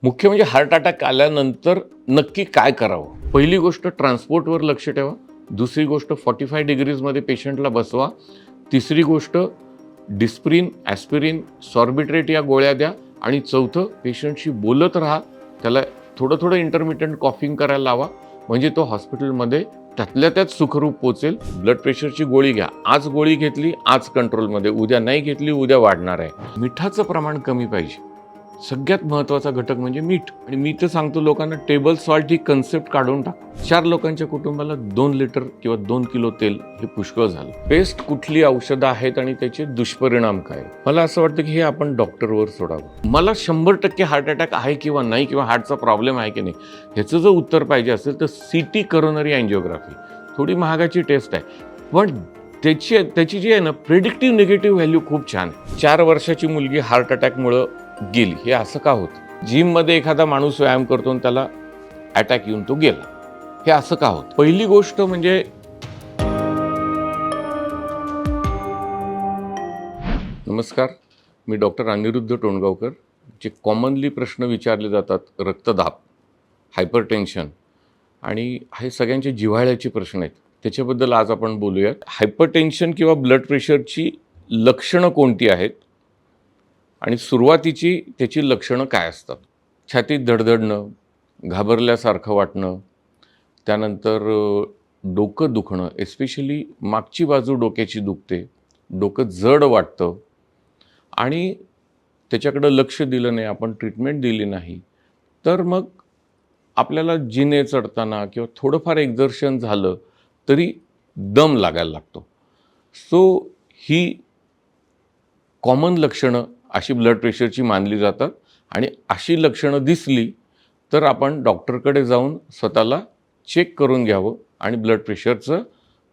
मुख्य म्हणजे heart attack आल्यानंतर नक्की काय करावं? पहिली गोष्ट ट्रान्सपोर्टवर लक्ष ठेवा. दुसरी गोष्ट 45 डिग्रीजमध्ये पेशंटला बसवा. तिसरी गोष्ट डिस्प्रिन, ॲस्पिरिन, सॉर्बिट्रेट या गोळ्या द्या. आणि चौथं पेशंटशी बोलत राहा. त्याला थोडं इंटरमिटंट कॉफिंग करायला लावा. म्हणजे तो हॉस्पिटलमध्ये त्यातल्या त्यात सुखरूप पोचेल. ब्लड प्रेशरची गोळी घ्या. आज गोळी घेतली, आज कंट्रोलमध्ये. उद्या नाही घेतली, उद्या वाढणार आहे. मिठाचं प्रमाण कमी पाहिजे. सगळ्यात महत्त्वाचा घटक म्हणजे मीठ. आणि मी तर सांगतो लोकांना टेबल सॉल्ट ही कन्सेप्ट काढून टाक. 4 लोकांच्या कुटुंबाला 2 लिटर किंवा 2 किलो तेल हे पुष्कळ झालं. बेस्ट कुठली औषधं आहेत आणि त्याचे दुष्परिणाम काय? मला असं वाटतं की हे आपण डॉक्टरवर सोडावं. मला 100% हार्ट अटॅक आहे किंवा नाही, किंवा हार्टचा प्रॉब्लेम आहे की नाही, ह्याचं जर उत्तर पाहिजे असेल तर CT करोनरी अँजिओग्राफी थोडी महागाची टेस्ट आहे, पण त्याची जी आहे ना प्रेडिक्टिव्ह निगेटिव्ह व्हॅल्यू खूप छान आहे. 4 वर्षाची मुलगी हार्ट अटॅकमुळं गेली. हे असं का होतं? जिममध्ये एखादा माणूस व्यायाम करतो आणि त्याला अटॅक येऊन तो गेला. हे असं का होतं? पहिली गोष्ट म्हणजे नमस्कार, मी डॉक्टर अनिरुद्ध टोणगावकर. जे कॉमनली प्रश्न विचारले जातात, रक्तदाब, हायपरटेन्शन, आणि हे सगळ्यांचे जिव्हाळ्याचे प्रश्न आहेत, त्याच्याबद्दल आज आपण बोलूयात. हायपरटेन्शन किंवा ब्लड प्रेशरची लक्षणं कोणती आहेत आणि सुरुवातीची त्याची लक्षणं काय असतात? छातीत धडधडणं, घाबरल्यासारखं वाटणं, त्यानंतर डोकं दुखणं, एस्पेशली मागची बाजू डोक्याची दुखते, डोकं जड वाटतं, आणि त्याच्याकडं लक्ष दिलं नाही, आपण ट्रीटमेंट दिली नाही, तर मग आपल्याला जिने चढताना किंवा थोडंफार एक्झर्शन झालं तरी दम लागायला लागतो. सो ही कॉमन लक्षणं अशी ब्लड प्रेशरची मानली जातात. आणि अशी लक्षणं दिसली तर आपण डॉक्टरकडे जाऊन स्वतःला चेक करून घ्यावं आणि ब्लड प्रेशरचं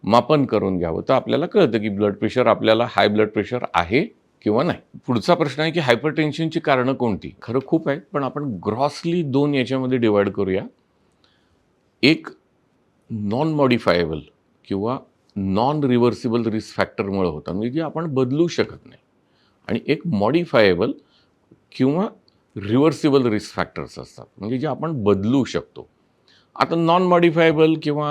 मापन करून घ्यावं. तर आपल्याला कळतं की ब्लड प्रेशर आपल्याला हाय ब्लड प्रेशर आहे किंवा नाही. पुढचा प्रश्न आहे की हायपरटेन्शनची कारणं कोणती? खरं खूप आहेत, पण आपण ग्रॉसली 2 याच्यामध्ये डिवाइड करूया. एक नॉन मॉडिफायेबल किंवा नॉन रिव्हर्सिबल रिस्क फॅक्टरमुळे होतं, म्हणजे जे आपण बदलू शकत नाही. आणि एक मॉडिफायेबल किंवा रिव्हर्सिबल रिस्क फॅक्टर्स असतात, म्हणजे जे आपण बदलू शकतो. आता नॉन मॉडिफायेबल किंवा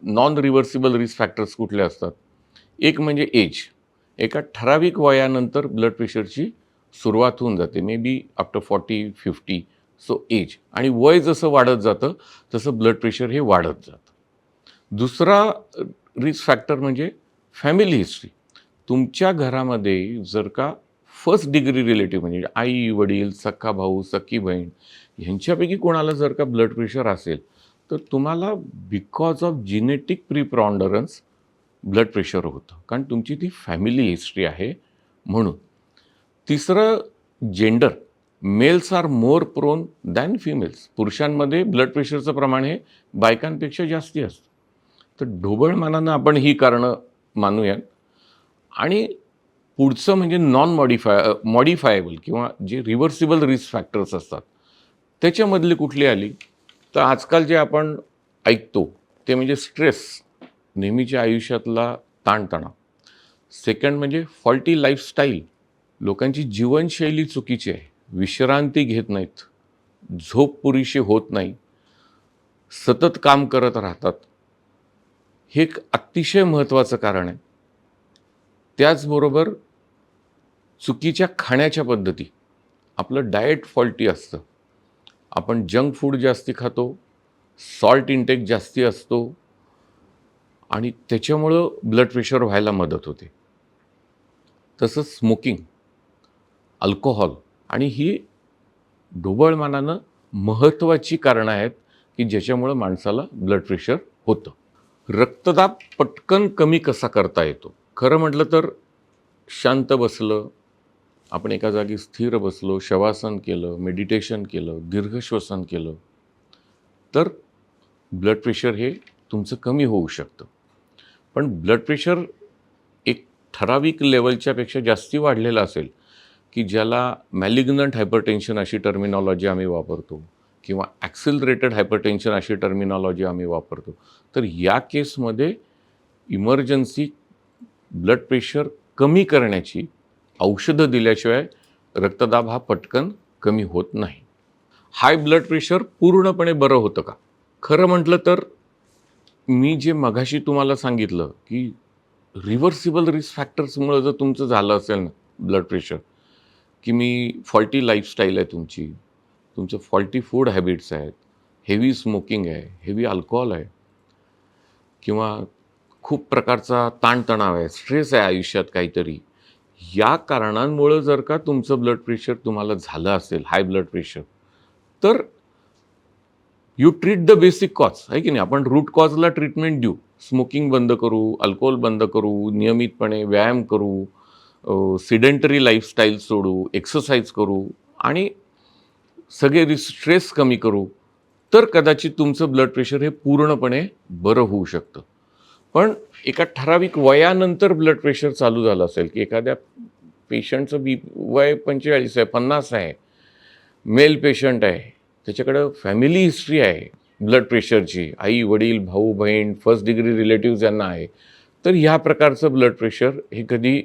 नॉन रिव्हर्सिबल रिस्क फॅक्टर्स कुठले असतात? एक म्हणजे एज. एका ठराविक वयानंतर ब्लड प्रेशरची सुरुवात होऊन जाते, may be after 40-50. So as. आणि वय जसं वाढत जातं तसं ब्लड प्रेशर हे वाढत जातं. दुसरा रिस्क फॅक्टर म्हणजे फॅमिली हिस्ट्री. तुमच्या घरामध्ये जर का फर्स्ट डिग्री रिलेटिव्ह म्हणजे आई वडील, सख्खा भाऊ, सख्खी बहीण ह्यांच्यापैकी कोणाला जर का ब्लड प्रेशर असेल तर तुम्हाला because of genetic preponderance blood pressure होतं, कारण तुमची ती फॅमिली हिस्ट्री आहे म्हणून. तिसरं gender. Males are more prone than females. पुरुषांमध्ये ब्लड प्रेशरचं प्रमाण हे बायकांपेक्षा जास्ती असतं. तर ढोबळमानानं आपण ही कारणं मानूयात. आणि पुढचं म्हणजे नॉन मॉडिफायेबल किंवा जे रिव्हर्सिबल रिस्क फॅक्टर्स असतात, त्याच्यामधली कुठली आली तर आजकाल जे आपण ऐकतो ते म्हणजे स्ट्रेस, नेहमीच्या आयुष्यातला ताणतणाव. सेकंड म्हणजे फॉल्टी लाईफस्टाईल. लोकांची जीवनशैली चुकीची आहे, विश्रांती घेत नाहीत, झोप पुरेशी होत नाही, सतत काम करत राहतात. हे एक अतिशय महत्त्वाचं कारण आहे. त्याचबरोबर चुकीच्या खाण्याच्या पद्धती. आपलं डाएट फॉल्टी असतं. आपण जंक फूड जास्ती खातो, सॉल्ट इंटेक जास्ती असतो, आणि त्याच्यामुळं ब्लड प्रेशर व्हायला मदत होते. तसंच स्मोकिंग, अल्कोहॉल, आणि ही ढोबळमानानं महत्त्वाची कारणं आहेत की ज्याच्यामुळं माणसाला ब्लड प्रेशर होतं. रक्तदाब पटकन कमी कसा करता येतो? खरं म्हटलं तर शांत बसलं, आपण एका जागी स्थिर बसलो, शवासन केलं, मेडिटेशन केलं, दीर्घ श्वसन केलं तर ब्लड प्रेशर हे तुमचं कमी होऊ शकतं. पण ब्लड प्रेशर एक ठराविक लेवलच्या पेक्षा जास्ती वाढलेलं असेल की ज्याला मॅलिग्नंट हायपरटेन्शन अशी टर्मिनॉलॉजी आम्ही वापरतो, किंवा ॲक्सिलरेटेड हायपरटेन्शन अशी टर्मिनॉलॉजी आम्ही वापरतो, तर या केसमध्ये इमर्जन्सी ब्लड प्रेशर कमी करण्याची औषधं दिल्याशिवाय रक्तदाब हा पटकन कमी होत नाही. हाय ब्लड प्रेशर पूर्णपणे बरं होतं का? खरं म्हटलं तर मी जे मघाशी तुम्हाला सांगितलं, की रिव्हर्सिबल रिस्क फॅक्टर्समुळं जर तुमचं झालं असेल ना ब्लड प्रेशर, की मी फॉल्टी लाईफस्टाईल आहे तुमची, तुमचं फॉल्टी फूड हॅबिट्स आहेत, हेवी स्मोकिंग आहे, हेवी अल्कोहोल आहे किंवा खूप प्रकारचा ताणतणाव आहे, स्ट्रेस आहे आयुष्यात काहीतरी. या कारणांमुळं जर का तुमचं ब्लड प्रेशर तुम्हाला झालं असेल, हाय ब्लड प्रेशर, तर you treat the basic cause आहे की नाही. आपण रूट कॉजला ट्रीटमेंट देऊ. स्मोकिंग बंद करू, अल्कोहोल बंद करू, नियमितपणे व्यायाम करू, सिडेंटरी लाईफस्टाईल सोडू, एक्सरसाइज करू आणि सगळे स्ट्रेस कमी करू, तर कदाचित तुमचं ब्लड प्रेशर हे पूर्णपणे बरं होऊ शकतं. पण एका ठराविक वयानंतर ब्लड प्रेशर चालू झालं असेल, की एखाद्या पेशंटचं वय 45 आहे, 50 आहे, मेल पेशंट आहे, त्याच्याकडं फॅमिली हिस्ट्री आहे ब्लड प्रेशरची, आई वडील भाऊ बहीण फर्स्ट डिग्री रिलेटिव्ह ज्यांना आहे, तर ह्या प्रकारचं ब्लड प्रेशर हे कधी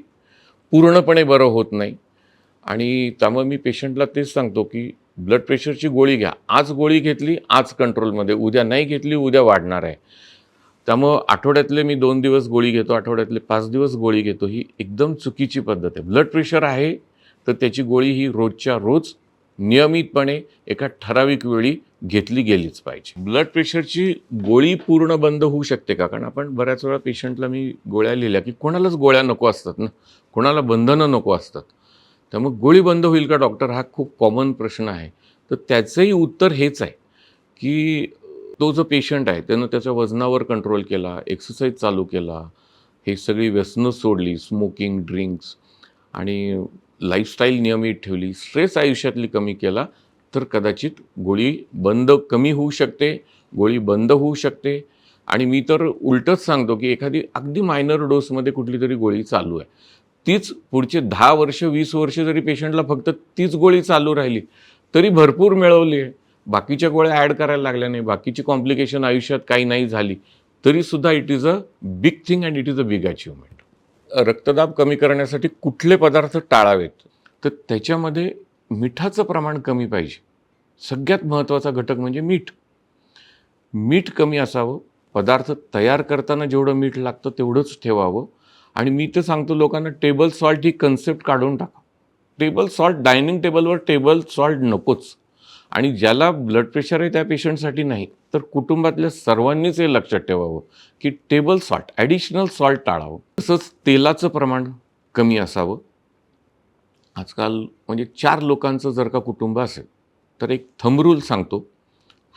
पूर्णपणे बरं होत नाही. आणि त्यामुळे मी पेशंटला तेच सांगतो, की ब्लड प्रेशरची गोळी घ्या. आज गोळी घेतली, आज कंट्रोलमध्ये, उद्या नाही घेतली, उद्या वाढणार आहे. त्यामुळं आठवड्यातले मी 2 दिवस गोळी घेतो, आठवड्यातले 5 दिवस गोळी घेतो, ही एकदम चुकीची पद्धत आहे. ब्लड प्रेशर आहे, तर त्याची गोळी ही रोजच्या रोज नियमितपणे एका ठराविक वेळी घेतली गेलीच पाहिजे. ब्लड प्रेशरची गोळी पूर्ण बंद होऊ शकते का? कारण आपण बऱ्याच वेळा पेशंटला मी गोळ्या लिहिल्या, की कोणालाच गोळ्या नको असतात ना, कोणाला बंधनं नको असतात. त्यामुळे गोळी बंद होईल का डॉक्टर? हा खूप कॉमन प्रश्न आहे. तर त्याचंही उत्तर हेच आहे, की तो जो पेशंट आहे त्यानं त्याच्या वजनावर कंट्रोल केला, एक्सरसाइज चालू केला, हे सगळी व्यसनं सोडली, स्मोकिंग, ड्रिंक्स आणि लाईफस्टाईल नियमित ठेवली, स्ट्रेस आयुष्यातली कमी केला, तर कदाचित गोळी कमी होऊ शकते, गोळी बंद होऊ शकते. आणि मी तर उलटंच सांगतो, की एखादी अगदी मायनर डोसमध्ये कुठली तरी गोळी चालू आहे. तीच पुढचे 10 वर्ष, 20 वर्ष जरी पेशंटला फक्त तीच गोळी चालू राहिली, तरी भरपूर मिळवली आहे. बाकीच्या गोळ्या ॲड करायला लागल्या नाही, बाकीची कॉम्प्लिकेशन आयुष्यात काही नाही झाली, तरीसुद्धा it is a big thing and it is a big achievement. रक्तदाब कमी करण्यासाठी कुठले पदार्थ टाळावेत? तर त्याच्यामध्ये मिठाचं प्रमाण कमी पाहिजे. सगळ्यात महत्त्वाचा घटक म्हणजे मीठ. मीठ कमी असावं. पदार्थ तयार करताना जेवढं मीठ लागतं तेवढंच ठेवावं. आणि मी तर सांगतो लोकांना टेबल सॉल्ट ही कन्सेप्ट काढून टाका. टेबल सॉल्ट डायनिंग टेबलवर टेबल सॉल्ट नकोच. आणि ज्याला ब्लड प्रेशर आहे त्या पेशंटसाठी नाही, तर कुटुंबातल्या सर्वांनीच हे लक्षात ठेवावं, की टेबल सॉल्ट, ॲडिशनल सॉल्ट टाळावं. तसंच तेलाचं प्रमाण कमी असावं. आजकाल म्हणजे 4 लोकांचं जर का कुटुंब असेल, तर एक थंब रूल सांगतो,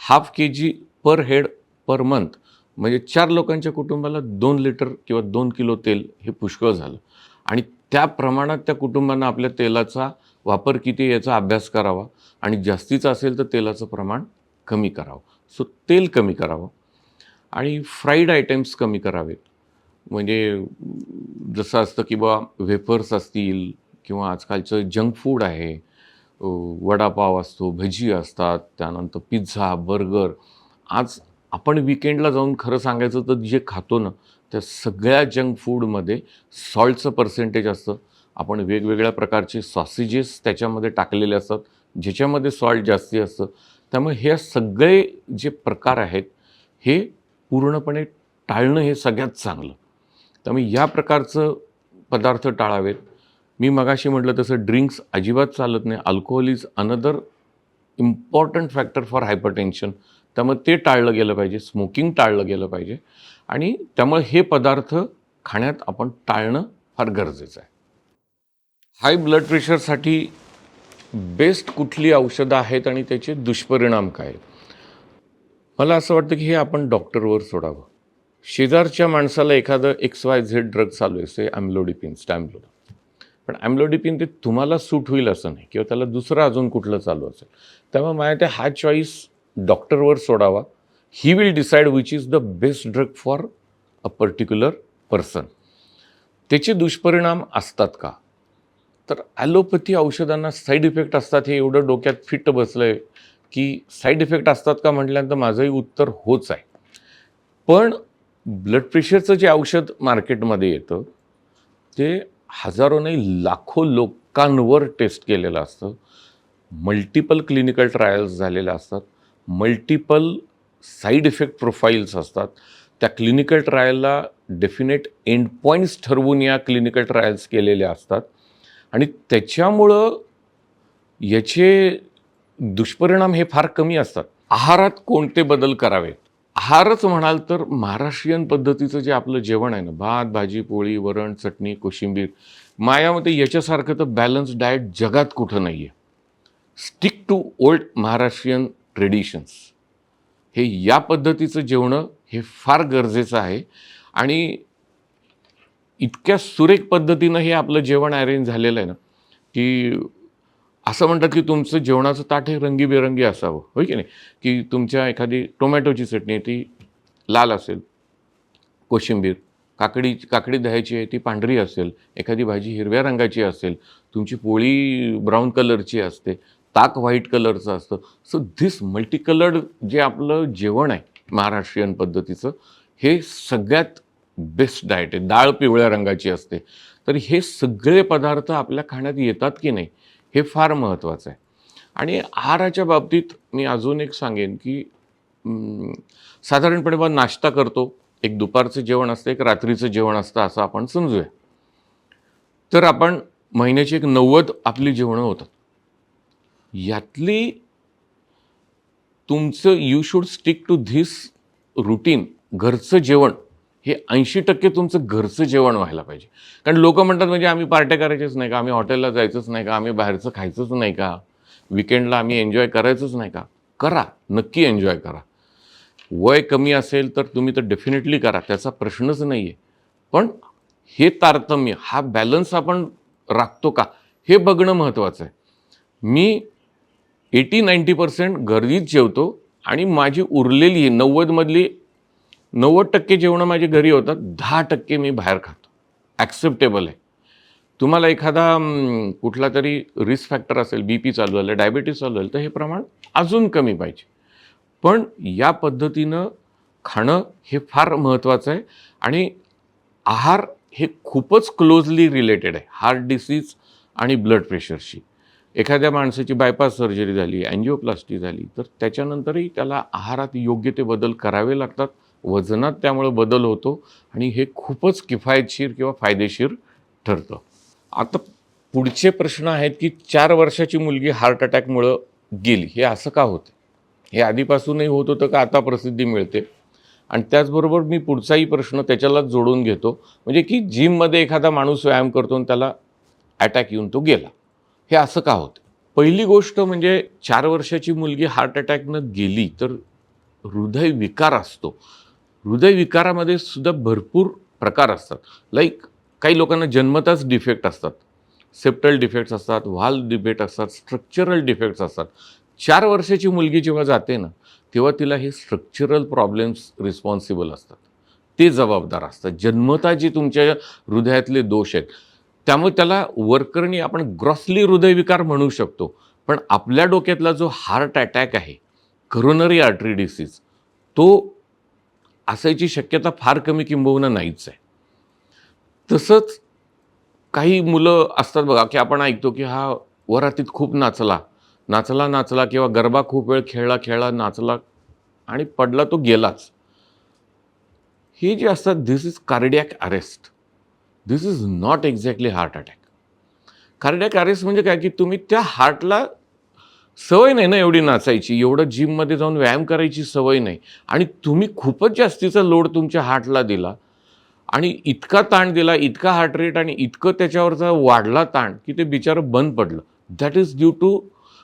½ kg पर हेड पर मंथ, म्हणजे 4 लोकांच्या कुटुंबाला 2 लिटर किंवा 2 किलो तेल हे पुष्कळ झालं. आणि त्या प्रमाणात त्या कुटुंबानं आपल्या तेलाचा वापर किती याचा अभ्यास करावा आणि जास्तीचं असेल तर तेलाचं प्रमाण कमी करावं. सो तेल कमी करावं आणि फ्राईड आयटेम्स कमी करावेत. म्हणजे जसं असतं की वेफर्स असतील किंवा आजकालचं जंक फूड आहे, वडापाव असतो, भजी असतात, त्यानंतर पिझ्झा, बर्गर. आज आपण वीकेंडला जाऊन खरं सांगायचं तर जे खातो ना, त्या सगळ्या जंक फूडमध्ये सॉल्टचं पर्सेंटेज असतं. आपण वेगवेगळ्या प्रकारचे सॉसेजेस त्याच्यामध्ये टाकलेले असतात, ज्याच्यामध्ये सॉल्ट जास्ती असतं. त्यामुळे हे सगळे जे प्रकार आहेत, हे पूर्णपणे टाळणं हे सगळ्यात चांगलं. त्यामुळे या प्रकारचं पदार्थ टाळावेत. मी मगाशी म्हटलं तसं ड्रिंक्स अजिबात चालत नाही. Alcohol is another important factor for hypertension. त्यामुळे ते टाळलं गेलं पाहिजे. स्मोकिंग टाळलं गेलं पाहिजे आणि त्यामुळे हे पदार्थ खाण्यात आपण टाळणं फार गरजेचं आहे. हाय ब्लड प्रेशरसाठी बेस्ट कुठली औषधं आहेत आणि त्याचे दुष्परिणाम काय आहेत? मला असं वाटतं की हे आपण डॉक्टरवर सोडावं. शेजारच्या माणसाला एखादं XYZ ड्रग चालू आहे, से ॲम्लोडिपिन, स्टॅम्लो. पण ॲम्लोडिपिन ते तुम्हाला सूट होईल असं नाही किंवा त्याला दुसरं अजून कुठलं चालू असेल. त्यामुळे माझ्या ते हा चॉईस डॉक्टरवर सोडावा. He will decide which is the best drug for a particular person. त्याचे दुष्परिणाम असतात का? तर ॲलोपॅथी औषधांना साईड इफेक्ट असतात हे एवढं डोक्यात फिट्ट बसलं आहे, की साईड इफेक्ट असतात का म्हटल्यानंतर माझंही उत्तर होच आहे. पण ब्लड प्रेशरचं जे औषध मार्केटमध्ये येतं, ते हजारो नाही लाखो लोकांवर टेस्ट केलेलं असतं. मल्टिपल क्लिनिकल ट्रायल्स झालेल्या असतात, मल्टिपल साईड इफेक्ट प्रोफाईल्स असतात. त्या क्लिनिकल ट्रायलला डेफिनेट एंड पॉईंट्स ठरवून या क्लिनिकल ट्रायल्स केलेल्या असतात आणि त्याच्यामुळं याचे दुष्परिणाम हे फार कमी असतात. आहारात कोणते बदल करावेत? आहारच म्हणाल तर महाराष्ट्रीयन पद्धतीचं जे आपलं जेवण आहे ना, भात, भाजी, पोळी, वरण, चटणी, कोशिंबीर, माझ्यामते याच्यासारखं तर बॅलन्स डाएट जगात कुठं नाही आहे. Stick to old Maharashtrian traditions. हे या पद्धतीचं जेवणं हे फार गरजेचं आहे आणि इतक्या सुरेख पद्धतीनं हे आपलं जेवण अरेंज झालेलं आहे ना, की असं म्हणतात की तुमचं जेवणाचं ताट हे रंगीबेरंगी असावं, होय की नाही? की तुमच्या एखादी टोमॅटोची चटणी आहे ती लाल असेल, कोशिंबीर, काकडी दह्याची आहे ती पांढरी असेल, एखादी भाजी हिरव्या रंगाची असेल, तुमची पोळी ब्राऊन कलरची असते, ताक व्हाईट कलरचं असतं. सो धिस मल्टी कलर्ड जे आपलं जेवण आहे महाराष्ट्रीयन पद्धतीचं, हे सगळ्यात बेस्ट डाएट आहे. डाळ पिवळ्या रंगाची असते. तर हे सगळे पदार्थ आपल्या खाण्यात येतात की नाही, हे फार महत्त्वाचं आहे. आणि आहाराच्या बाबतीत मी अजून एक सांगेन की साधारणपणे बघा नाश्ता करतो, एक दुपारचं जेवण असतं, एक रात्रीचं जेवण असतं असं आपण समजूया. तर आपण महिन्याची एक 90 आपली जेवणं होतात. यातली तुमचं you should stick to this routine. घरचं जेवण हे 80% तुमचं घरचं जेवण व्हायला पाहिजे. कारण लोकं म्हणतात म्हणजे आम्ही पार्ट्या करायच्याच नाही का, आम्ही हॉटेलला जायचंच नाही का, आम्ही बाहेरचं खायचंच नाही का, विकेंडला आम्ही एन्जॉय करायचंच नाही का? करा, नक्की एन्जॉय करा. वय कमी असेल तर तुम्ही तर डेफिनेटली करा, त्याचा प्रश्नच नाही आहे. पण हे तारतम्य, हा बॅलन्स आपण राखतो का, हे बघणं महत्त्वाचं आहे. मी 80-90% घरीच जेवतो आणि माझी उरलेली 90मधली 90% जेवणं माझी घरी होतात, 10% मी बाहेर खातो. ॲक्सेप्टेबल आहे. तुम्हाला एखादा कुठला तरी रिस्क फॅक्टर असेल, BP चालू झालं, डायबिटीस चालू झालं, तर हे प्रमाण अजून कमी पाहिजे. पण या पद्धतीनं खाणं हे फार महत्त्वाचं आहे आणि आहार हे खूपच क्लोजली रिलेटेड आहे हार्ट डिसीज आणि ब्लड प्रेशरशी. एखाद्या माणसाची बायपास सर्जरी झाली, अँजिओप्लास्टी झाली, तर त्याच्यानंतरही त्याला आहारात योग्य ते बदल करावे लागतात. वजनात त्यामुळे बदल होतो आणि हे खूपच किफायतशीर किंवा फायदेशीर ठरतं. आता पुढचे प्रश्न आहेत की 4 वर्षाची मुलगी हार्ट अटॅकमुळं गेली, हे असं का होतं? हे आधीपासूनही होत होतं का आता प्रसिद्धी मिळते? आणि त्याचबरोबर मी पुढचाही प्रश्न त्याच्यालाच जोडून घेतो, म्हणजे की जिममध्ये एखादा माणूस व्यायाम करतो आणि त्याला अटॅक येऊन तो गेला, हे असं का होतं? पहिली गोष्ट म्हणजे 4 वर्षाची मुलगी हार्ट अटॅकनं गेली तर हृदयविकार असतो. हृदयविकारामध्ये सुद्धा भरपूर प्रकार असतात. लाईक काही लोकांना जन्मताच डिफेक्ट असतात, सेप्टल डिफेक्ट्स असतात, व्हाल्व डिफेक्ट असतात, स्ट्रक्चरल डिफेक्ट्स असतात. 4 वर्षाची मुलगी जेव्हा जाते ना, तेव्हा तिला हे स्ट्रक्चरल प्रॉब्लेम्स रिस्पॉन्सिबल असतात. ते जबाबदार असतात. जन्मता जे तुमच्या हृदयातले दोष आहेत, त्यामुळे त्याला वरकरणी आपण ग्रॉसली हृदयविकार म्हणू शकतो. पण आपल्या डोक्यातला जो हार्ट अटॅक आहे, करोनरी आर्टरी डिसीज, तो असायची शक्यता फार कमी किंबहुना नाहीच आहे. तसंच काही मुलं असतात बघा, की आपण ऐकतो की हा वरातीत खूप नाचला किंवा गरबा खूप वेळ खेळला, नाचला आणि पडला तो गेलाच. हे जे असतात this is cardiac arrest. This is not exactly heart attack. Cardiac arrest म्हणजे काय, की तुम्ही त्या हार्टला सवय नाही ना एवढी नाचायची, एवढं जिममध्ये जाऊन व्यायाम करायची सवय नाही आणि तुम्ही खूपच जास्तीचा लोड तुमच्या हार्टला दिला आणि इतका ताण दिला, इतका हार्ट रेट आणि इतकं त्याच्यावरचा वाढला ताण, की ते बिचारं बंद पडलं. दॅट इज ड्यू टू,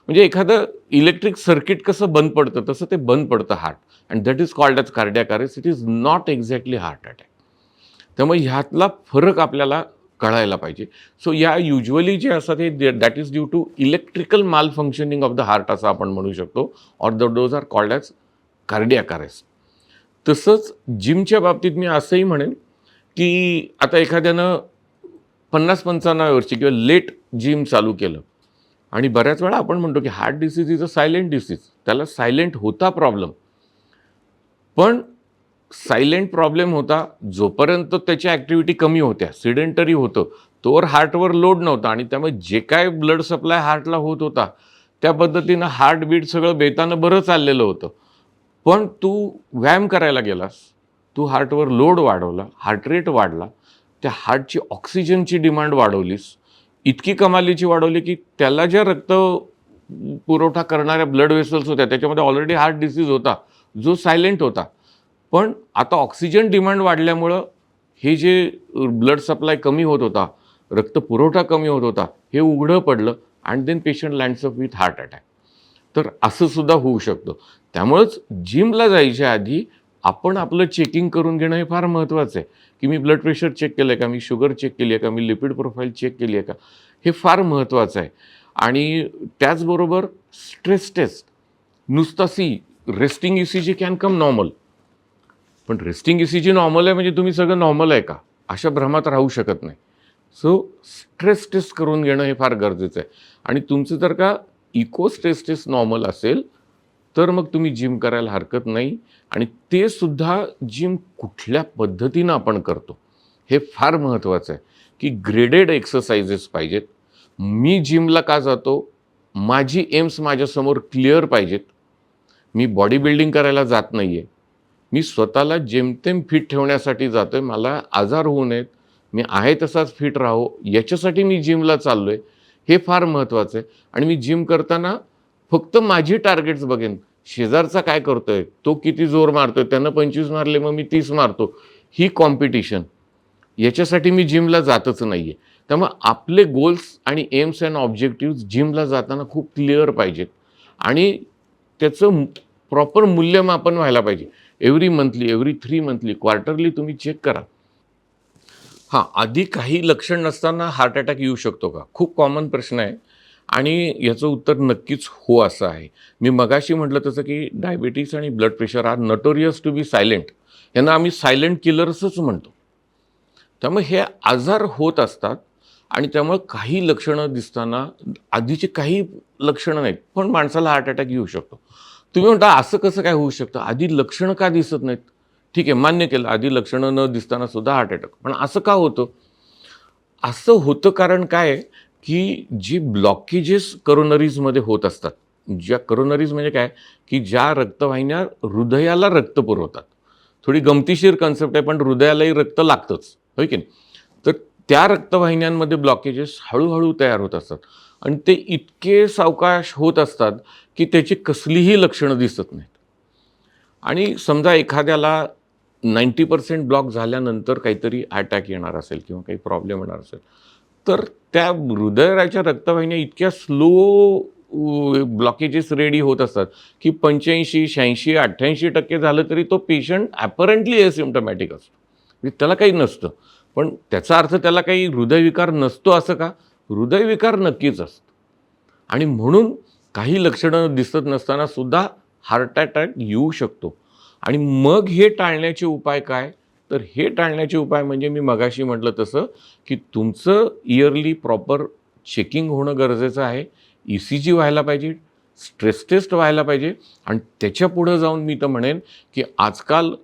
म्हणजे एखादं इलेक्ट्रिक सर्किट कसं बंद पडतं, तसं ते बंद पडतं heart and that is called as cardiac arrest. It is not exactly heart attack. त्यामुळे ह्यातला फरक आपल्याला कळायला पाहिजे. सो या युज्युअली जे असतात हे that is due to electrical malfunctioning of the heart असं आपण म्हणू शकतो, or those are called as cardiac arrest. तसंच जिमच्या बाबतीत मी असंही म्हणेन, की आता एखाद्यानं 50-55 वर्षी किंवा लेट जिम चालू केलं आणि बऱ्याच वेळा आपण म्हणतो की heart disease is a silent disease. त्याला सायलेंट होता प्रॉब्लेम. पण सायलेंट प्रॉब्लेम होता जोपर्यंत त्याची ॲक्टिव्हिटी कमी होत्या, सिडेंटरी होतं, तोवर हार्टवर लोड नव्हता आणि त्यामुळे जे काय ब्लड सप्लाय हार्टला होत होता, त्या पद्धतीनं हार्टबीट सगळं बेतानं बरं चाललेलं होतं. पण तू व्यायाम करायला गेलास, तू हार्टवर लोड वाढवला, हार्ट रेट वाढला, त्या हार्टची ऑक्सिजनची डिमांड वाढवलीस, इतकी कमालीची वाढवली की त्याला ज्या रक्त पुरवठा करणाऱ्या ब्लड वेसल्स होत्या त्याच्यामध्ये ऑलरेडी हार्ट डिसीज होता, जो सायलेंट होता. पण आता ऑक्सिजन डिमांड वाढल्यामुळं हे जे ब्लड सप्लाय कमी होत होता, रक्त पुरवठा कमी होत होता, हे उघडं पडलं and then patient lands up with heart attack. तर असं सुद्धा होऊ शकतं. त्यामुळंच जिमला जायच्या आधी आपण आपलं चेकिंग करून घेणं हे फार महत्त्वाचं आहे, की मी ब्लड प्रेशर चेक केलं आहे का, मी शुगर चेक केली आहे का, मी लिपिड प्रोफाईल चेक केली आहे का, हे फार महत्त्वाचं आहे. आणि त्याचबरोबर स्ट्रेस टेस्ट. नुसतं resting ECG can come normal, पण रेस्टिंग ECG नॉर्मल आहे म्हणजे तुम्ही सगळं नॉर्मल आहे का, अशा भ्रमात राहू शकत नाही. सो स्ट्रेस टेस्ट करून घेणं हे फार गरजेचं आहे. आणि तुमचं जर का इको स्ट्रेस टेस्ट नॉर्मल असेल तर मग तुम्ही जिम करायला हरकत नाही. आणि ते सुद्धा जिम कुठल्या पद्धतीनं आपण करतो हे फार महत्त्वाचं आहे, की ग्रेडेड एक्सरसाइजेस पाहिजेत. मी जिमला का जातो, माझी एम्स माझ्यासमोर क्लिअर पाहिजेत. मी बॉडी बिल्डिंग करायला जात नाही आहे, मी स्वतःला जेमतेम फिट ठेवण्यासाठी जातो आहे. मला आजार होऊ नयेत, मी आहे तसाच फिट राहो याच्यासाठी मी जिमला चाललो आहे, हे फार महत्त्वाचं आहे. आणि मी जिम करताना फक्त माझी टार्गेट्स बघेन. शेजारचा काय करतोय, तो किती जोर मारतोय, त्यानं 25 मारले मग मी 30 मारतो, ही कॉम्पिटिशन, याच्यासाठी मी जिमला जातच नाही आहे. त्यामुळे आपले गोल्स आणि एम्स अँड ऑब्जेक्टिव्ह जिमला जाताना खूप क्लिअर पाहिजेत आणि त्याचं प्रॉपर मूल्यमापन व्हायला पाहिजे. Every monthly, every 3 monthly, quarterly तुम्ही चेक करा. हां, आधी काही लक्षण नसताना हार्ट अटॅक येऊ शकतो का? खूप कॉमन प्रश्न आहे आणि याचं उत्तर नक्कीच हो असं आहे. मी मगाशी म्हटलं तसं की डायबिटीस आणि blood pressure are notorious to be silent. यांना आम्ही सायलेंट किलर्सच म्हणतो. त्यामुळे हे आजार होत असतात आणि त्यामुळे काही लक्षणं दिसताना आधीची काही लक्षणं नाहीत, पण माणसाला हार्ट अटॅक येऊ शकतो. तुम्ही म्हणता असं कसं काय होऊ शकतं? आधी लक्षणं का दिसत नाहीत? ठीक आहे, मान्य केलं, आधी लक्षणं न दिसताना सुद्धा हार्ट अटॅक. पण असं का होतं? असं होतं कारण काय आहे, की जी ब्लॉकेजेस करोनरीजमध्ये होत असतात, ज्या करोनरीज म्हणजे काय, की ज्या रक्तवाहिन्या हृदयाला रक्त पुरवतात. थोडी गमतीशीर कन्सेप्ट आहे, पण हृदयालाही रक्त लागतंच, होय की नाही? तर त्या रक्तवाहिन्यांमध्ये ब्लॉकेजेस हळूहळू तयार होत असतात आणि ते इतके सावकाश होत असतात, की त्याची कसलीही लक्षणं दिसत नाहीत. आणि समजा एखाद्याला 90% ब्लॉक झाल्यानंतर काहीतरी अटॅक येणार असेल किंवा काही प्रॉब्लेम येणार असेल, तर त्या हृदयाच्या रक्तवाहिन्या इतक्या स्लो ब्लॉकेजेस रेडी होत असतात, की 85, 86, 88% झालं तरी तो पेशंट ॲपरंटली एसिम्प्टमॅटिक असतो. म्हणजे त्याला काही नसतं. पण त्याचा अर्थ त्याला काही हृदयविकार नसतो असं का? हृदयविकार नक्कीच असतो. आणि म्हणून काही लक्षणं दिसत नसताना सुद्धा हार्ट अटॅक येऊ शकतो. आणि मग हे टाळण्याचे उपाय काय? तर हे टाळण्याचे उपाय म्हणजे मी मगाशी म्हटलं तसं, की तुमचं इयरली प्रॉपर चेकिंग होणं गरजेचं आहे. ECG व्हायला पाहिजे, स्ट्रेस टेस्ट व्हायला पाहिजे आणि त्याच्या पुढं जाऊन मी तर म्हणेन, की आजकाल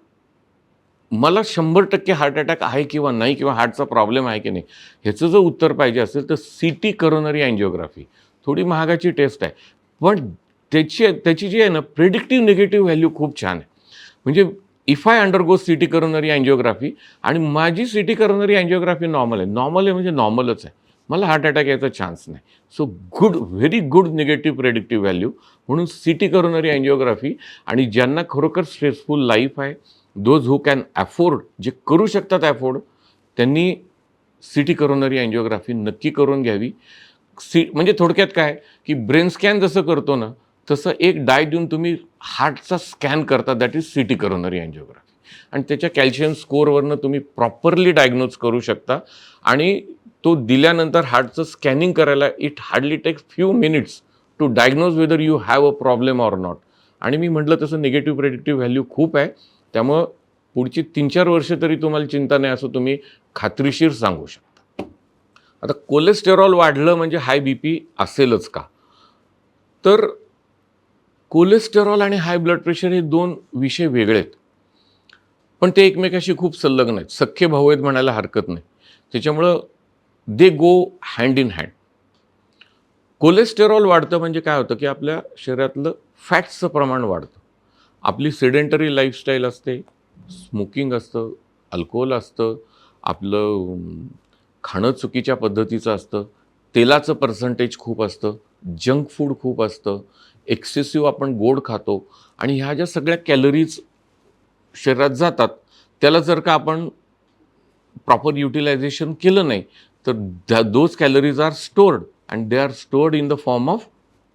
मला 100% हार्ट अटॅक आहे किंवा नाही किंवा हार्टचा प्रॉब्लेम आहे की नाही, ह्याचं जर उत्तर पाहिजे असेल तर CT करोनरी अँजिओग्राफी थोडी महागाची टेस्ट आहे. पण त्याची जी आहे ना प्रेडिक्टिव्ह निगेटिव्ह व्हॅल्यू खूप छान आहे. म्हणजे if I undergo CT coronary angiography आणि माझी CT करोनरी अँजिओग्राफी नॉर्मल आहे. नॉर्मल आहे म्हणजे नॉर्मलच आहे. मला हार्ट अटॅक यायचा चान्स नाही. So very good negative predictive value. म्हणून CT करोनरी अँजिओग्राफी आणि ज्यांना खरोखर स्ट्रेसफुल लाईफ आहे, दोज हू कॅन अफोर्ड, जे करू शकतात अफोर्ड, त्यांनी CT करोनरी अँजिओग्राफी नक्की करून घ्यावी. म्हणजे थोडक्यात काय, की ब्रेन स्कॅन जसं करतो ना, तसं एक डाय देऊन तुम्ही हार्टचा स्कॅन करता, that is CT coronary angiography. आणि त्याच्या कॅल्शियम स्कोअरवरनं तुम्ही प्रॉपरली डायग्नोज करू शकता आणि तो दिल्यानंतर हार्टचं स्कॅनिंग करायला it hardly takes few minutes to diagnose whether you have a problem or not. आणि मी म्हटलं तसं निगेटिव्ह प्रेडिक्टिव्ह व्हॅल्यू खूप आहे. त्यामुळं पुढची 3-4 वर्ष तरी तुम्हाला चिंता नाही असं तुम्ही खात्रीशीर सांगू शकता. आता कोलेस्टेरॉल वाढलं म्हणजे हाय BP असेलच का? तर कोलेस्टेरॉल आणि हाय ब्लड प्रेशर हे 2 विषय वेगळे आहेत. पण ते एकमेकाशी खूप संलग्न आहेत. सख्खे भाऊ आहेत म्हणायला हरकत नाही. त्याच्यामुळं they go hand in hand. Cholesterol वाढतं म्हणजे काय होतं, की आपल्या शरीरातलं फॅट्सचं प्रमाण वाढतं. आपली सेडेंटरी लाईफस्टाईल असते, स्मोकिंग असतं, अल्कोहोल असतं, आपलं खाणं चुकीच्या पद्धतीचं असतं, तेलाचं पर्सेंटेज खूप असतं, जंक फूड खूप असतं, एक्सेसिव्ह आपण गोड खातो आणि ह्या ज्या सगळ्या कॅलरीज शरीरात जातात, त्याला जर का आपण प्रॉपर युटिलायझेशन केलं नाही, तर those calories are stored and they are stored in the form of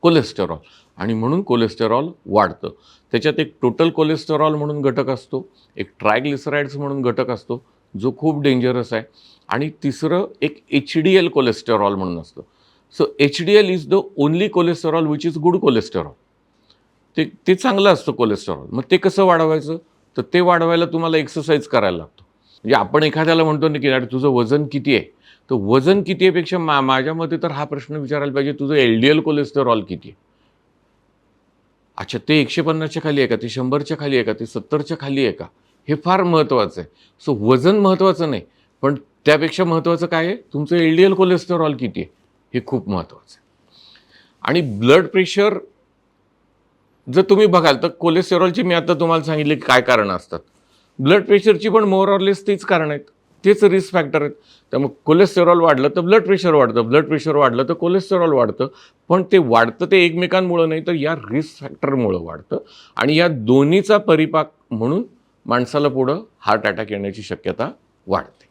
cholesterol आणि म्हणून कोलेस्टेरॉल वाढतं. त्याच्यात एक टोटल कोलेस्टेरॉल म्हणून घटक असतो, एक ट्रायग्लिसराइड्स म्हणून घटक असतो, जो खूप डेंजरस आहे आणि तिसरं एक HDL कोलेस्टेरॉल म्हणून असतं. So HDL is the only cholesterol which is good cholesterol. ते ते चांगलं असतं कोलेस्टेरॉल. मग ते कसं वाढवायचं? तर ते वाढवायला तुम्हाला एक्सरसाइज करायला लागतो. म्हणजे आपण एखाद्याला म्हणतो ना, की "अरे तुझं वजन किती आहे?" तर वजन किती आहे पेक्षा माझ्या मते तर हा प्रश्न विचारायला पाहिजे, "तुझं LDL कोलेस्टेरॉल किती आहे?" अच्छा ते 150च्या खाली आहे का? ते 100च्या खाली आहे का? ते 70च्या खाली आहे का? हे फार महत्त्वाचं आहे. सो वजन महत्त्वाचं नाही, पण त्यापेक्षा महत्त्वाचं काय आहे? तुमचं LDL कोलेस्टेरॉल किती आहे? हे खूप महत्त्वाचं आहे. आणि ब्लड प्रेशर जर तुम्ही बघाल तर कोलेस्टेरॉलची मी आता तुम्हाला सांगितले की काय कारणं असतात. ब्लड प्रेशरची पण मोर ऑर लेस तीच कारणं आहेत. तेच रिस्क फॅक्टर आहेत. त्यामुळे कोलेस्टेरॉल वाढलं तर ब्लड प्रेशर वाढतं, ब्लड प्रेशर वाढलं तर कोलेस्टेरॉल वाढतं. पण ते वाढतं ते एकमेकांमुळं नाही तर या रिस्क फॅक्टरमुळं वाढतं आणि या दोन्हीचा परिपाक म्हणून माणसाला पुढं हार्ट अटॅक येण्याची शक्यता वाढते.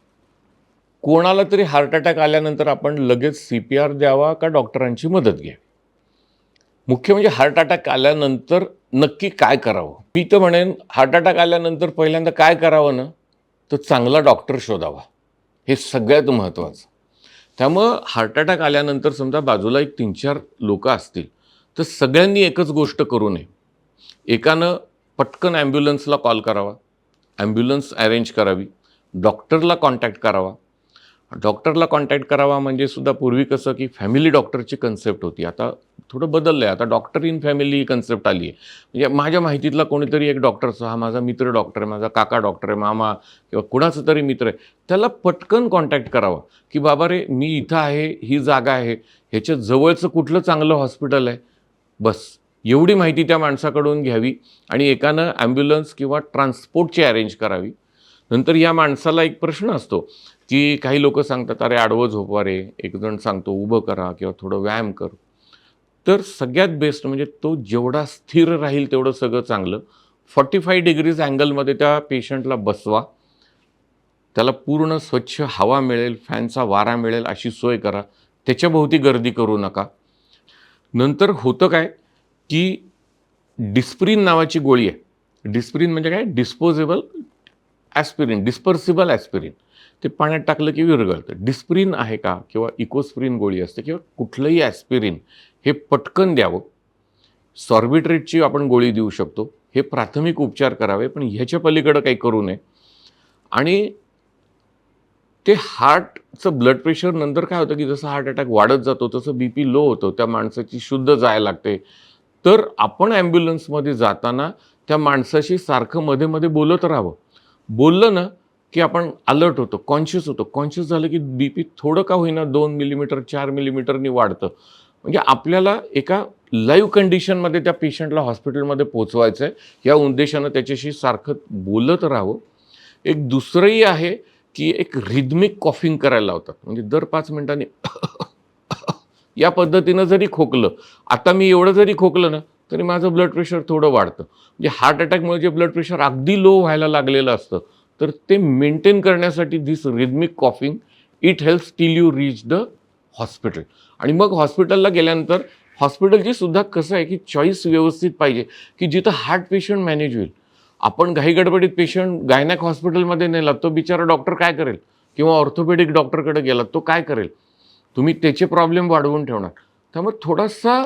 कोणाला तरी हार्ट अटॅक आल्यानंतर आपण लगेच CPR द्यावा का डॉक्टरांची मदत घ्यावी? मुख्य म्हणजे हार्ट अटॅक आल्यानंतर नक्की काय करावं? मी तर म्हणेन हार्ट अटॅक आल्यानंतर पहिल्यांदा काय करावं ना, तर चांगला डॉक्टर शोधावा. हे सगळ्यात महत्त्वाचं. त्यामुळं हार्ट अटॅक आल्यानंतर समजा बाजूला एक 3-4 लोकं असतील, तर सगळ्यांनी एकच गोष्ट करू नये. एकानं पटकन ॲम्ब्युलन्सला कॉल करावा, ॲम्ब्युलन्स अरेंज करावी, डॉक्टरला कॉन्टॅक्ट करावा. डॉक्टरला कॉन्टॅक्ट करावा म्हणजे सुद्धा पूर्वी कसं की फॅमिली डॉक्टरची कन्सेप्ट होती. आता थोडं बदललं आहे. आता doctor in family he concept आली आहे. म्हणजे माझ्या माहितीतला कोणीतरी एक डॉक्टरचा हा माझा मित्र डॉक्टर आहे, माझा काका डॉक्टर आहे, मामा किंवा कुणाचा तरी मित्र आहे. त्याला पटकन कॉन्टॅक्ट करावा, की "बाबा रे, मी इथं आहे, ही जागा आहे, ह्याच्या जवळचं कुठलं चांगलं हॉस्पिटल आहे?" बस एवढी माहिती त्या माणसाकडून घ्यावी आणि एकानं ॲम्ब्युलन्स किंवा ट्रान्सपोर्टची अरेंज करावी. नंतर या माणसाला एक प्रश्न असतो, की काही लोकं सांगतात, "अरे आडवं झोपवा रे." एक जण सांगतो, "उभं करा किंवा थोडं व्यायाम कर." तर सगळ्यात बेस्ट म्हणजे तो जेवढा स्थिर राहील तेवढं सगळं चांगलं. 45 डिग्रीज अँगलमध्ये त्या पेशंटला बसवा. त्याला पूर्ण स्वच्छ हवा मिळेल, फॅनचा वारा मिळेल अशी सोय करा. त्याच्याभोवती गर्दी करू नका. नंतर होतं काय, की डिस्प्रिन नावाची गोळी आहे. डिस्प्रिन म्हणजे काय? Disposable aspirin, dispersible aspirin. ते पाण्यात टाकलं की विरघळतं. डिस्प्रिन आहे का? किंवा इकोस्प्रिन गोळी असते किंवा कुठलंही ॲस्पिरिन हे पटकन द्यावं. सॉर्बिट्रेटची आपण गोळी देऊ शकतो. हे प्राथमिक उपचार करावे, पण ह्याच्या पलीकडं काही करू नये. आणि ते हार्टचं ब्लड प्रेशर नंतर काय होतं, की जसं हार्ट अटॅक वाढत जातो, तसं BP लो होतं. त्या माणसाची शुद्ध जायला लागते. तर आपण ॲम्ब्युलन्समध्ये जाताना त्या माणसाशी सारखं मध्ये-मध्ये बोलत राहावं. बोललं ना, की आपण अलर्ट होतो, कॉन्शियस होतो. कॉन्शियस झालं की BP थोडं का होईना 2 मिलीमीटर, 4 मिलीमीटरनी वाढतं. म्हणजे आपल्याला एका लाईव्ह कंडिशनमध्ये त्या पेशंटला हॉस्पिटलमध्ये पोहोचवायचं आहे. या उद्देशानं त्याच्याशी सारखं बोलत राहावं. एक दुसरंही आहे, की एक रिदमिक कॉफिंग करायला लावतात. म्हणजे दर 5 मिनिटांनी या पद्धतीनं जरी खोकलं, आता मी एवढं जरी खोकलं ना, तरी माझं ब्लड प्रेशर थोडं वाढतं. म्हणजे हार्ट अटॅकमुळे जे ब्लड प्रेशर अगदी लो व्हायला लागलेलं असतं, तर ते मेंटेन करण्यासाठी this rhythmic coughing it helps till you reach the hospital. आणि मग हॉस्पिटलला गेल्यानंतर हॉस्पिटलची सुद्धा कसं आहे, की चॉईस व्यवस्थित पाहिजे, की जिथं हार्ट पेशंट मॅनेज होईल. आपण घाईगडबडीत पेशंट गायनॅक हॉस्पिटलमध्ये नेला, तो बिचारा डॉक्टर काय करेल? किंवा ऑर्थोपेडिक डॉक्टरकडे गेला, तो काय करेल? तुम्ही त्याचे प्रॉब्लेम वाढवून ठेवणार. त्यामुळे थोडासा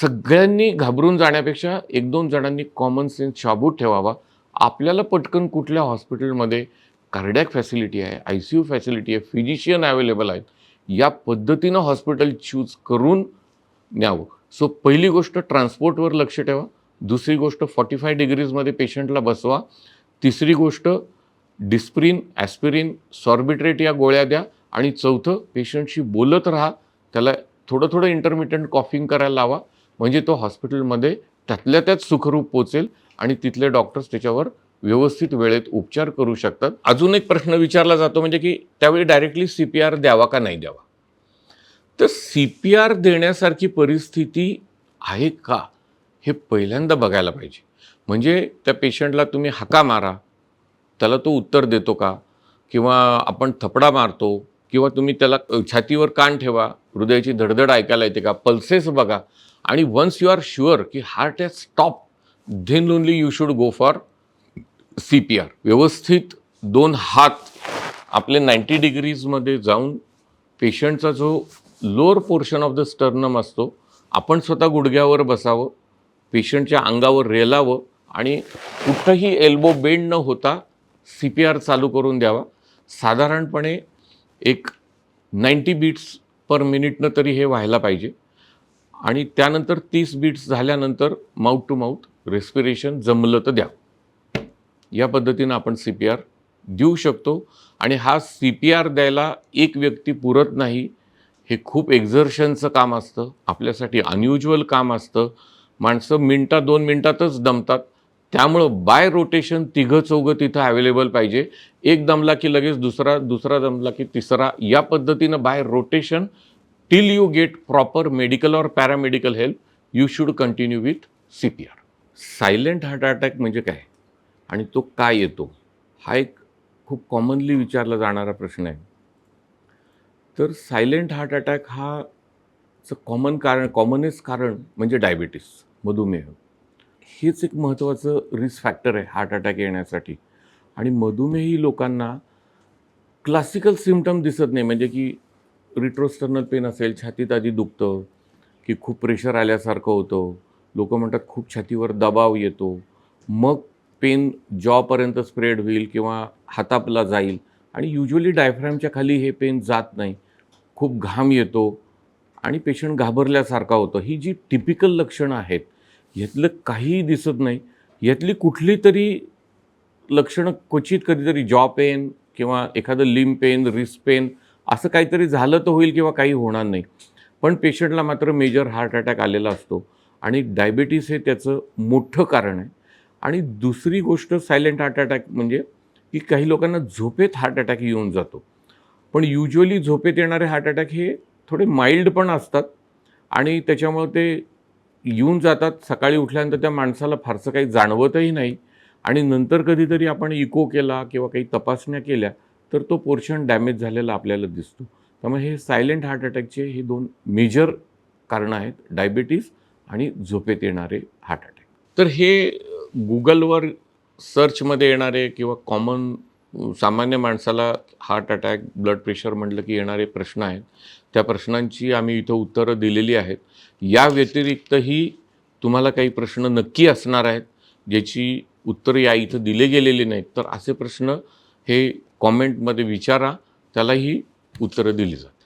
सगळ्यांनी घाबरून जाण्यापेक्षा 1-2 जणांनी कॉमन सेन्स शाबूत ठेवावा. आपल्याला पटकन कुठल्या हॉस्पिटलमध्ये कार्डियाक फॅसिलिटी आहे, ICU फॅसिलिटी आहे, फिजिशियन अवेलेबल आहेत. या पद्धतीनं हॉस्पिटल चूज करून न्यावं. सो पहिली गोष्ट ट्रान्सपोर्टवर लक्ष ठेवा. दुसरी गोष्ट 45 डिग्रीजमध्ये पेशंटला बसवा. तिसरी गोष्ट डिस्प्रिन, ॲस्पिरिन, सॉर्बिट्रेट या गोळ्या द्या आणि चौथं पेशंटशी बोलत राहा. त्याला थोडं थोडं इंटरमिटंट कॉफिंग करायला लावा, म्हणजे तो हॉस्पिटलमध्ये त्यातल्या त्यात सुखरूप पोचेल आणि तिथले डॉक्टर्स त्याच्यावर व्यवस्थित वेळेत उपचार करू शकतात. अजून एक प्रश्न विचारला जातो म्हणजे की त्यावेळी डायरेक्टली CPR द्यावा का नाही द्यावा. तर CPR देण्यासारखी परिस्थिती आहे का, हे पहिल्यांदा बघायला पाहिजे. म्हणजे त्या पेशंटला तुम्ही हाका मारा, त्याला तो उत्तर देतो का, किंवा आपण थपडा मारतो, किंवा तुम्ही त्याला छातीवर कान ठेवा, हृदयाची धडधड ऐकायला येते का, पल्सेस बघा, आणि वन्स यू आर शुअर की heart has stop, then only you should go for CPR. व्यवस्थित 2 हात आपले 90 डिग्रीजमध्ये जाऊन पेशंटचा जो lower portion of the sternum असतो, आपण स्वतः गुडघ्यावर बसावं, पेशंटच्या अंगावर रेलावं आणि कुठंही एल्बो बेंड न होता CPR चालू करून द्यावा. साधारणपणे एक 90 बीट्स पर मिनिटनं तरी हे व्हायला पाहिजे. आणि त्यानंतर 30 बीट्स झाल्यानंतर माउथ टू माउथ रेस्पिरेशन जमलं तर द्या. या पद्धतीनं आपण CPR देऊ शकतो. आणि हा CPR द्यायला एक व्यक्ती पुरत नाही, हे खूप एक्झर्शनचं काम असतं, आपल्यासाठी अनयुज्युअल काम असतं. माणसं मिनटा 2 मिनटातच दमतात. त्यामुळं बाय रोटेशन 3-4 तिथं अवेलेबल पाहिजे. एक दमला की लगेच दुसरा, दुसरा दमला की तिसरा, या पद्धतीनं by rotation till you get proper medical or paramedical help you should continue with CPR. Silent heart attack म्हणजे काय आणि तो का येतो, हा एक खूप कॉमनली विचारला जाणारा प्रश्न आहे. तर सायलेंट हार्ट अटॅक हा कॉमनेस्ट कारण म्हणजे डायबिटीस, मधुमेह. हेच एक महत्त्वाचं रिस्क फॅक्टर आहे हार्ट अटॅक येण्यासाठी. आणि मधुमेही लोकांना क्लासिकल सिम्पटम दिसत नाही, म्हणजे की रिट्रोस्टर्नल पेन असेल, छातीत आधी दुखतं, की खूप प्रेशर आल्यासारखं होतं, लोकं म्हणतात खूप छातीवर दबाव येतो, मग पेन जॉपर्यंत स्प्रेड होईल किंवा हाताला जाईल, आणि युजली डायफ्रॅमच्या खाली हे पेन जात नाही, खूप घाम येतो आणि पेशंट घाबरल्यासारखा होतं. ही जी टिपिकल लक्षणं आहेत, यातलं काहीही दिसत नाही. यातली कुठली तरी लक्षणं क्वचित कधीतरी जॉ पेन किंवा एखादं लिम्ब पेन, रिस्ट पेन असं काहीतरी झालं तर होईल किंवा काही होणार नाही. पण पेशंटला मात्र मेजर हार्ट अटॅक आलेला असतो आणि डायबिटीस हे त्याचं मोठं कारण आहे. आणि दुसरी गोष्ट सायलेंट हार्ट अटॅक म्हणजे की काही लोकांना झोपेत हार्ट अटॅक येऊन जातो. पण युज्युअली झोपेत येणारे हार्ट अटॅक हे थोडे माइल्ड पण असतात आणि त्याच्यामुळं ते येऊन जातात. सकाळी उठल्यानंतर त्या माणसाला फारसं काही जाणवतही नाही आणि नंतर कधीतरी आपण इको केला किंवा काही तपासण्या केल्या तर तो पोर्शन डॅमेज झालेला आपल्याला दिसतो. त्यामुळे हे सायलेंट हार्ट अटॅकचे हे 2 मेजर कारणं आहेत, डायबिटीस आणि झोपेत येणारे हार्ट अटॅक. तर हे गुगलवर सर्चमध्ये येणारे किंवा कॉमन सामान्य माणसाला हार्ट अटॅक, ब्लड प्रेशर म्हटलं की येणारे प्रश्न आहेत. त्या प्रश्नांची आम्ही इथं उत्तरं दिलेली आहेत. या व्यतिरिक्तही तुम्हाला काही प्रश्न नक्की असणार आहेत, ज्याची उत्तरं या इथं दिले गेलेली नाहीत. तर असे प्रश्न हे कॉमेंटमध्ये विचारा, त्यालाही उत्तरं दिली जातात.